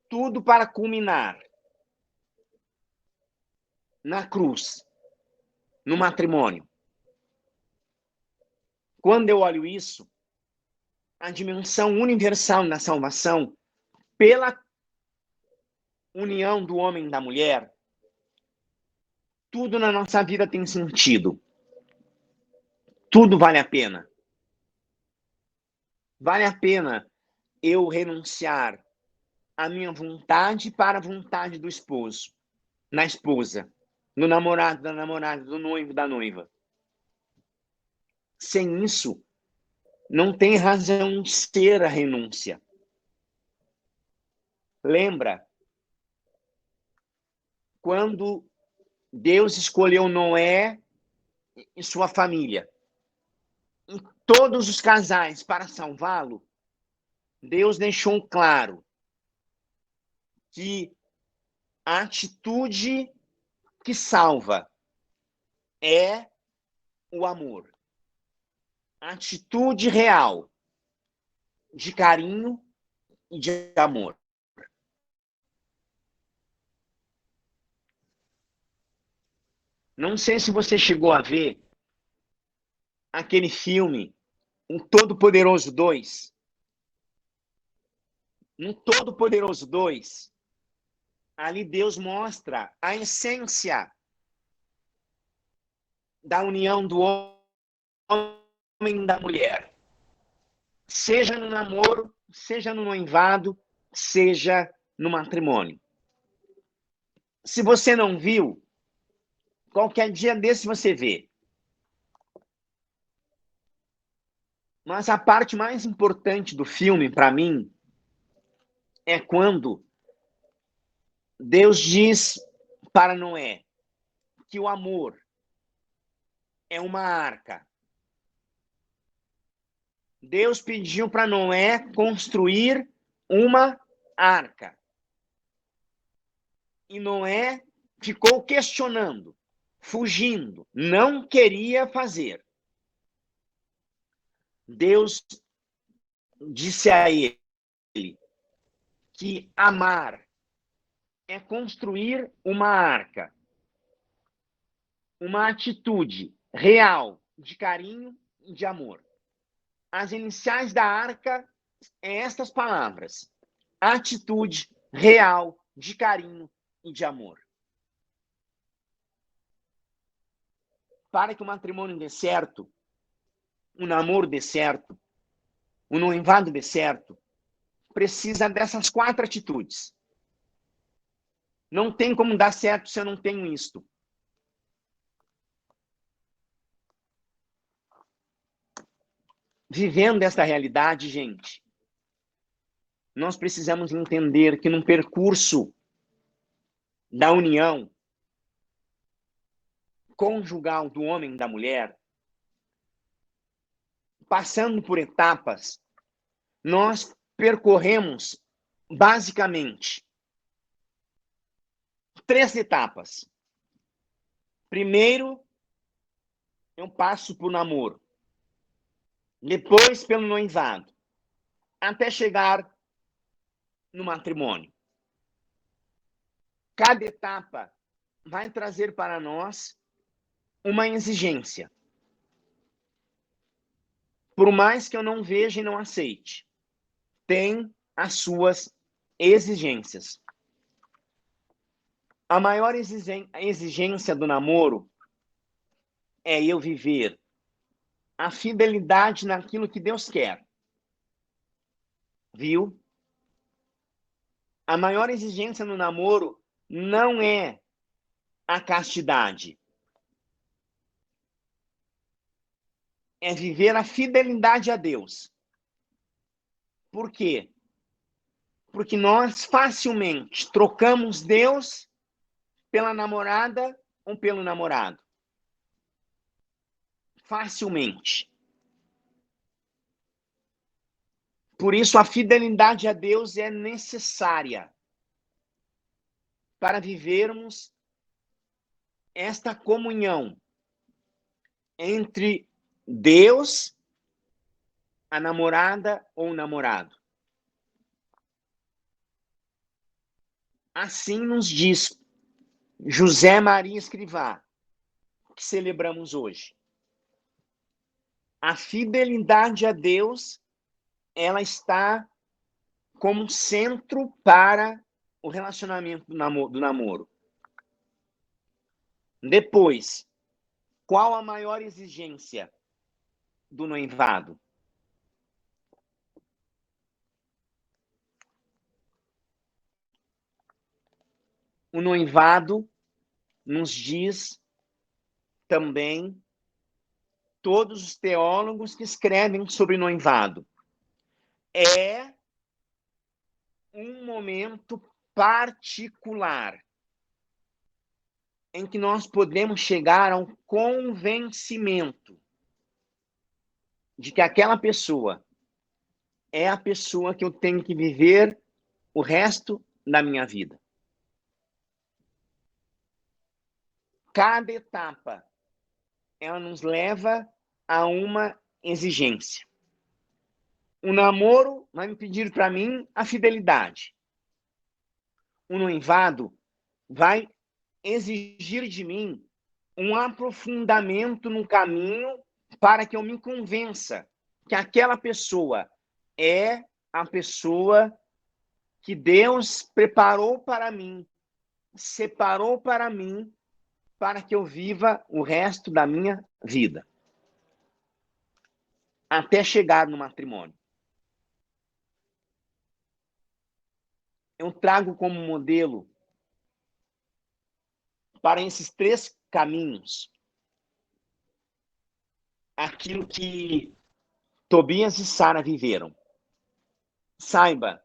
A: tudo para culminar na cruz, no matrimônio. Quando eu olho isso, a dimensão universal da salvação, pela união do homem e da mulher, tudo na nossa vida tem sentido. Tudo vale a pena. Vale a pena eu renunciar à minha vontade para a vontade do esposo, na esposa, no namorado, da namorada, do noivo, da noiva. Sem isso, não tem razão de ser a renúncia. Lembra quando Deus escolheu Noé e sua família, e todos os casais para salvá-lo, Deus deixou claro que a atitude que salva é o amor. A atitude real de carinho e de amor. Não sei se você chegou a ver aquele filme, O Todo-Poderoso 2. No Todo-Poderoso 2, ali Deus mostra a essência da união do homem e da mulher. Seja no namoro, seja no noivado, seja no matrimônio. Se você não viu, qualquer dia desse você vê. Mas a parte mais importante do filme, para mim, é quando Deus diz para Noé que o amor é uma arca. Deus pediu para Noé construir uma arca. E Noé ficou questionando, fugindo, não queria fazer. Deus disse a ele que amar é construir uma arca, uma atitude real de carinho e de amor. As iniciais da arca é estas palavras: atitude real de carinho e de amor. Para que o matrimônio dê certo, o namoro dê certo, o noivado dê certo, precisa dessas 4 atitudes. Não tem como dar certo se eu não tenho isto. vivendo esta realidade, gente, nós precisamos entender que num percurso da união conjugal do homem e da mulher, passando por etapas, nós percorremos basicamente 3 etapas. Primeiro, eu passo por namoro, depois pelo noivado, até chegar no matrimônio. Cada etapa vai trazer para nós uma exigência. Por mais que eu não veja e não aceite, tem as suas exigências. A maior exigência do namoro é eu viver a fidelidade naquilo que Deus quer. Viu? A maior exigência no namoro não é a castidade. É viver a fidelidade a Deus. Por quê? Porque nós facilmente trocamos Deus pela namorada ou pelo namorado. Facilmente. Por isso, a fidelidade a Deus é necessária para vivermos esta comunhão entre Deus, a namorada ou o namorado. Assim nos diz José Maria Escrivá, que celebramos hoje. A fidelidade a Deus, ela está como centro para o relacionamento do namoro. Depois, qual a maior exigência do noivado? O noivado nos diz também todos os teólogos que escrevem sobre noivado. É um momento particular em que nós podemos chegar a um convencimento de que aquela pessoa é a pessoa que eu tenho que viver o resto da minha vida. Cada etapa, ela nos leva a uma exigência. O namoro vai me pedir para mim a fidelidade. O noivado vai exigir de mim um aprofundamento no caminho para que eu me convença que aquela pessoa é a pessoa que Deus preparou para mim, separou para mim, para que eu viva o resto da minha vida. Até chegar no matrimônio. Eu trago como modelo para esses 3 caminhos aquilo que Tobias e Sara viveram. Saiba,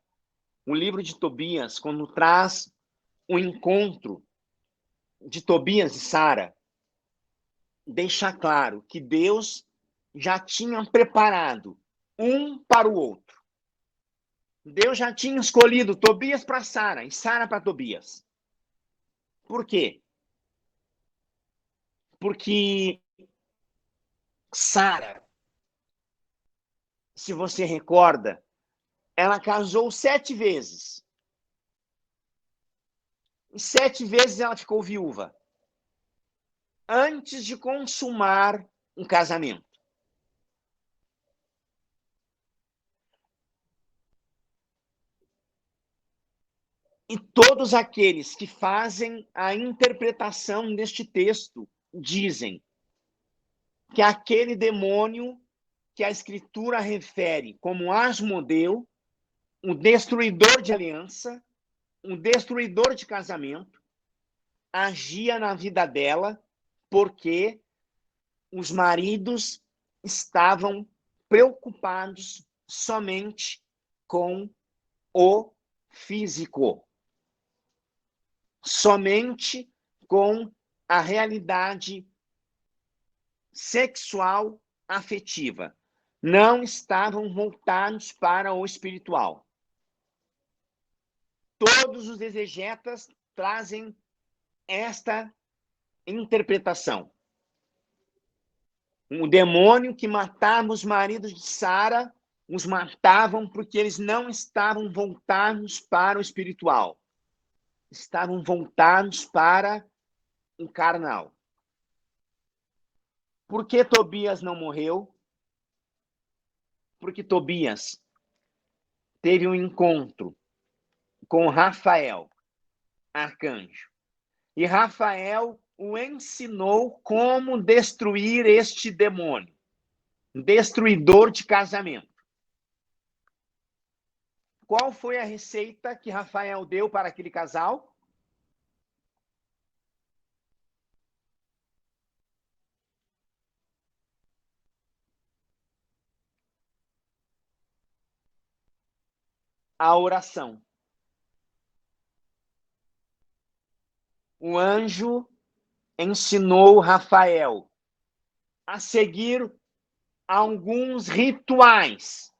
A: o livro de Tobias, quando traz o encontro de Tobias e Sara, deixa claro que Deus já tinha preparado um para o outro. Deus já tinha escolhido Tobias para Sara e Sara para Tobias. Por quê? Porque Sara, se você recorda, ela casou 7 vezes. E 7 vezes ela ficou viúva. Antes de consumar um casamento. E todos aqueles que fazem a interpretação deste texto dizem que aquele demônio que a Escritura refere como Asmodeu, o destruidor de aliança, um destruidor de casamento, agia na vida dela porque os maridos estavam preocupados somente com o físico, somente com a realidade sexual afetiva. Não estavam voltados para o espiritual. Todos os exegetas trazem esta interpretação. O demônio que matava os maridos de Sara, os matavam porque eles não estavam voltados para o espiritual. Estavam voltados para o carnal. Por que Tobias não morreu? Porque Tobias teve um encontro com Rafael, arcanjo. E Rafael o ensinou como destruir este demônio, destruidor de casamento. Qual foi a receita que Rafael deu para aquele casal? A oração. O anjo ensinou Rafael a seguir alguns rituais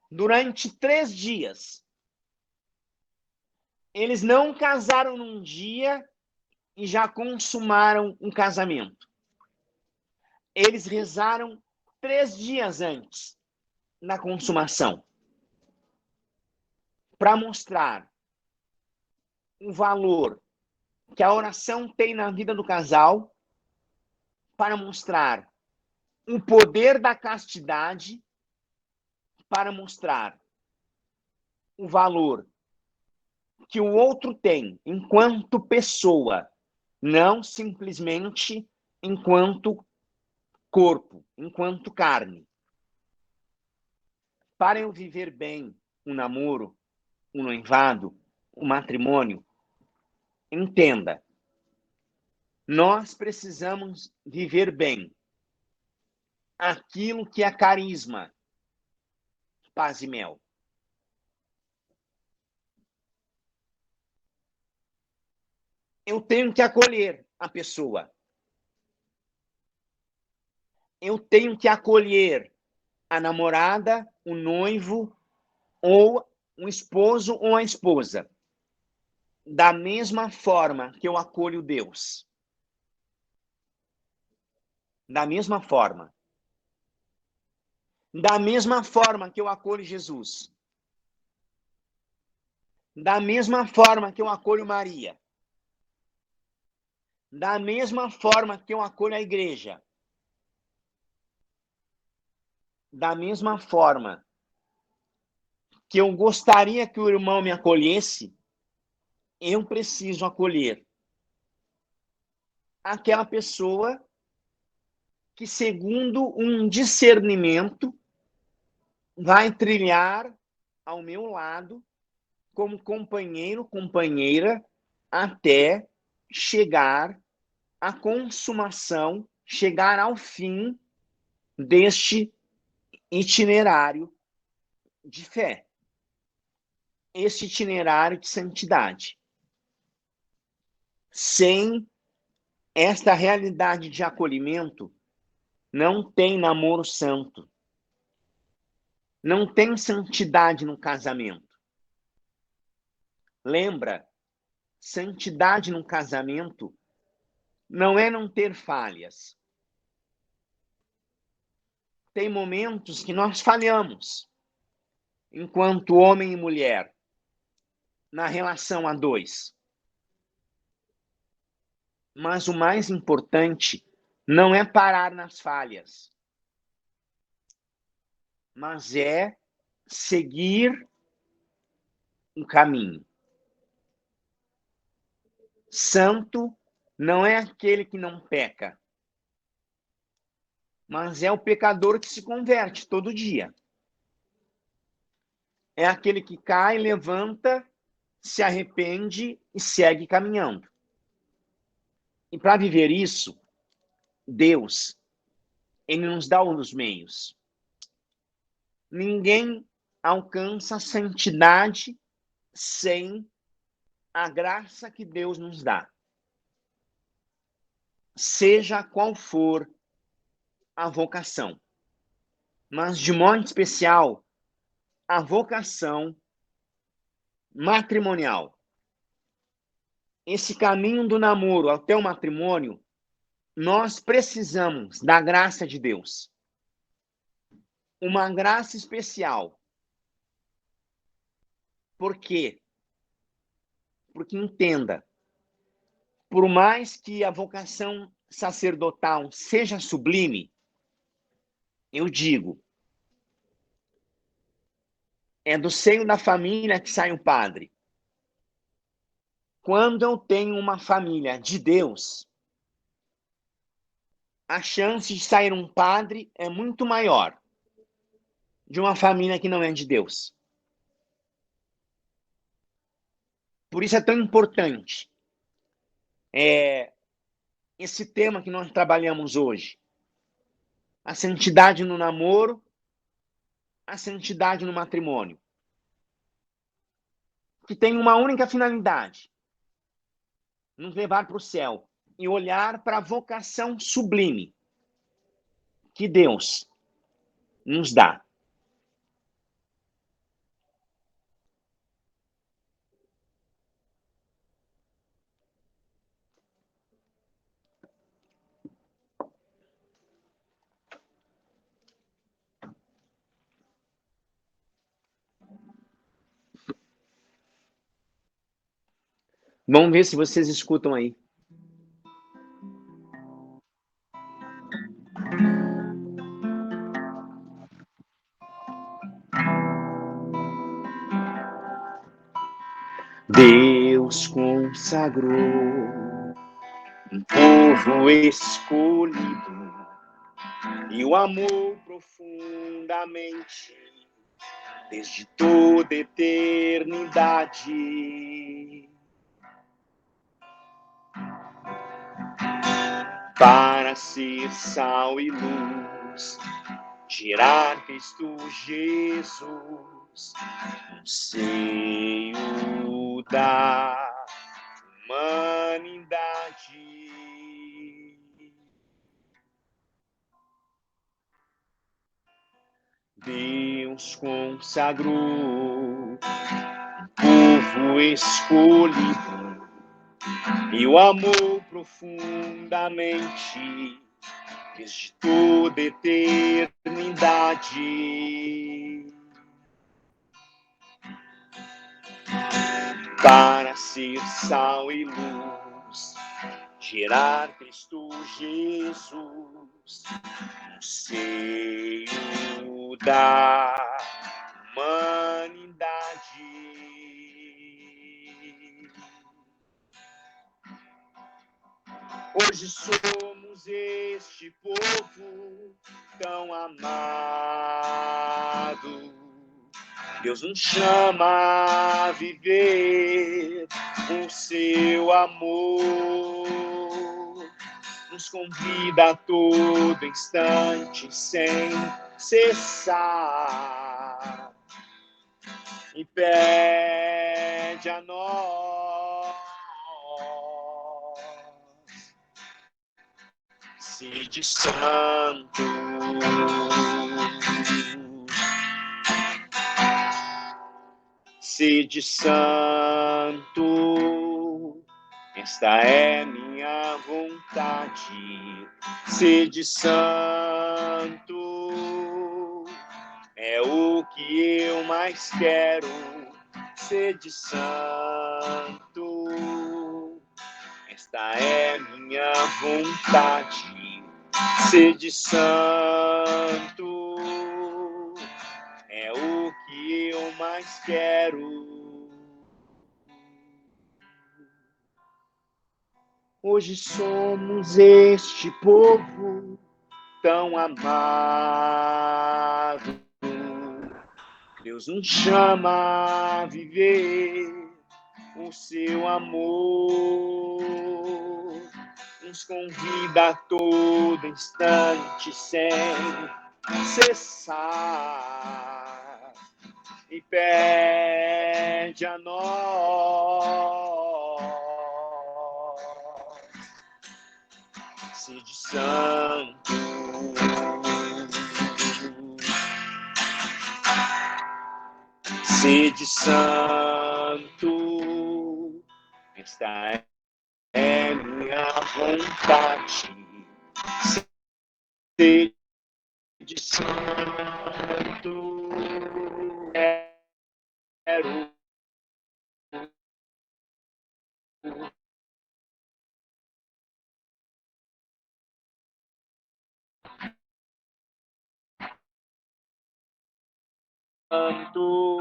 A: durante 3 dias. Eles não casaram num dia e já consumaram um casamento. Eles rezaram 3 dias antes da consumação, para mostrar o valor que a oração tem na vida do casal, para mostrar o poder da castidade, para mostrar o valor que o outro tem enquanto pessoa, não simplesmente enquanto corpo, enquanto carne. Para eu viver bem um namoro, um noivado, um matrimônio, entenda, nós precisamos viver bem aquilo que é carisma, paz e mel. Eu tenho que acolher a pessoa. Eu tenho que acolher a namorada, o noivo, ou o esposo ou a esposa. Da mesma forma que eu acolho Deus. Da mesma forma. Da mesma forma que eu acolho Jesus. Da mesma forma que eu acolho Maria. Da mesma forma que eu acolho a igreja. Da mesma forma que eu gostaria que o irmão me acolhesse, eu preciso acolher aquela pessoa que, segundo um discernimento, vai trilhar ao meu lado como companheiro, companheira, até chegar à consumação, chegar ao fim deste itinerário de fé, este itinerário de santidade. Sem esta realidade de acolhimento, não tem namoro santo. Não tem santidade no casamento. Lembra, santidade no casamento não é não ter falhas. Tem momentos que nós falhamos, enquanto homem e mulher, na relação a dois. Mas o mais importante não é parar nas falhas, mas é seguir um caminho. Santo não é aquele que não peca, mas é o pecador que se converte todo dia. É aquele que cai, levanta, se arrepende e segue caminhando. E para viver isso, Deus, ele nos dá os meios. Ninguém alcança a santidade sem a graça que Deus nos dá. Seja qual for a vocação. Mas, de modo especial, a vocação matrimonial. Esse caminho do namoro até o matrimônio, nós precisamos da graça de Deus. Uma graça especial. Por quê? Porque entenda, por mais que a vocação sacerdotal seja sublime, eu digo, é do seio da família que sai um padre. Quando eu tenho uma família de Deus, a chance de sair um padre é muito maior de uma família que não é de Deus. Por isso é tão importante esse tema que nós trabalhamos hoje. A santidade no namoro, a santidade no matrimônio. Que tem uma única finalidade: nos levar para o céu e olhar para a vocação sublime que Deus nos dá. Vamos ver se vocês escutam aí. Deus consagrou um povo escolhido e o amou profundamente desde toda eternidade. Para ser sal e luz, gerar Cristo Jesus no seio da humanidade. Deus consagrou um povo escolhido e o amou profundamente desde toda eternidade. Para ser sal e luz, gerar Cristo Jesus no seio da humanidade. Hoje somos este povo tão amado. Deus nos chama a viver o seu amor. Nos convida a todo instante sem cessar. E pede a nós: sede santo. Sede santo, esta é minha vontade. Sede santo, é o que eu mais quero. Sede santo, esta é minha vontade. Sede santo, é o que eu mais quero. Hoje somos este povo tão amado. Deus nos chama a viver o seu amor. Nos convida a todo instante sem cessar. que pede a nós. Sede santo, sede santo, esta é minha vontade. Sede santo, quero santo.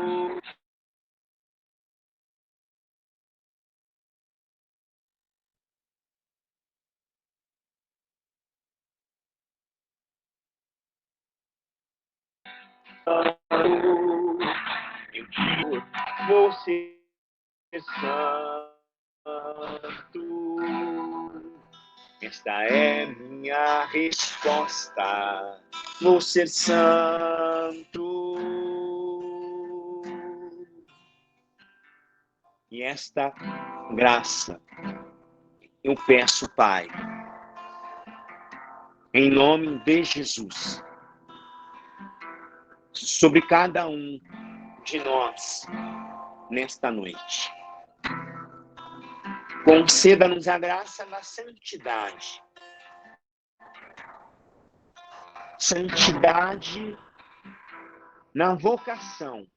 A: Eu vou ser santo. Esta é minha resposta. Vou ser santo. E esta graça eu peço, Pai, em nome de Jesus, sobre cada um de nós nesta noite. Conceda-nos a graça da santidade. Santidade na vocação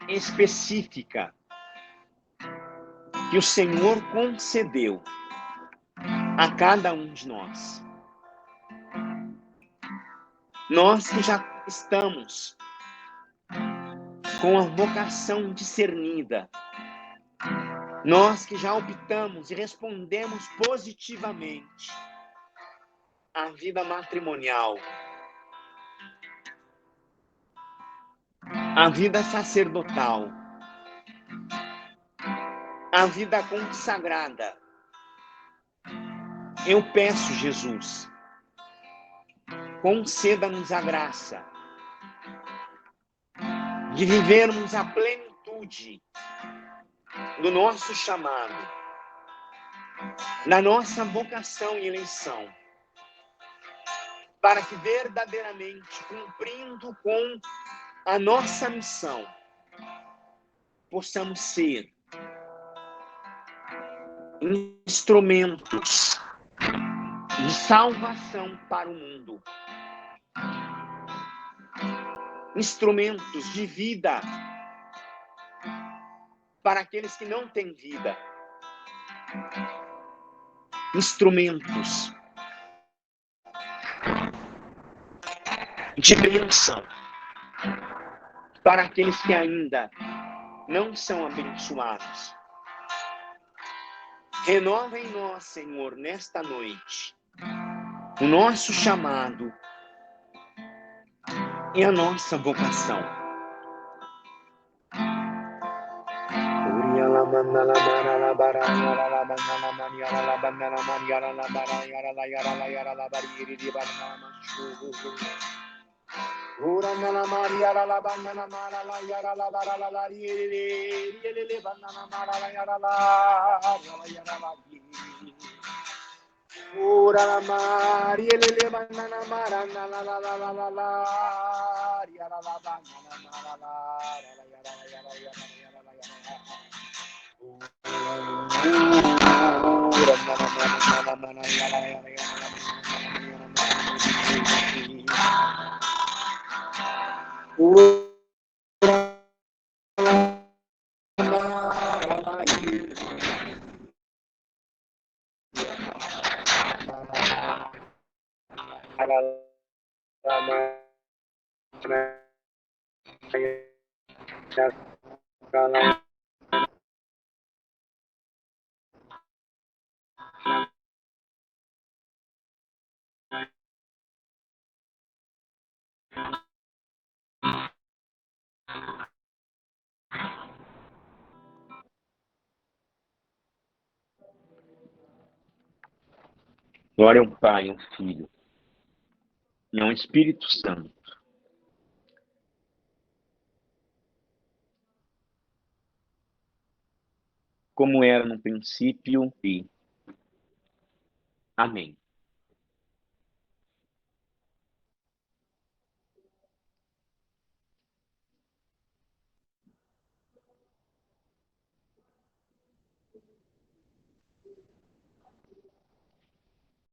A: específica que o Senhor concedeu a cada um de nós. Nós que já estamos com a vocação discernida, nós que já optamos e respondemos positivamente à vida matrimonial, à vida sacerdotal, à vida consagrada, eu peço, Jesus, conceda-nos a graça de vivermos a plenitude do nosso chamado, da nossa vocação e eleição, para que verdadeiramente, cumprindo com a nossa missão, possamos ser instrumentos de salvação para o mundo, instrumentos de vida para aqueles que não têm vida, instrumentos de bênção para aqueles que ainda não são abençoados. Renova em nós, Senhor, nesta noite, o nosso chamado e a nossa vocação. Ora la Maria le banana marana la la la la la la ya la la banana la la Glória ao Pai, ao Filho e ao Espírito Santo, como era no princípio e amém.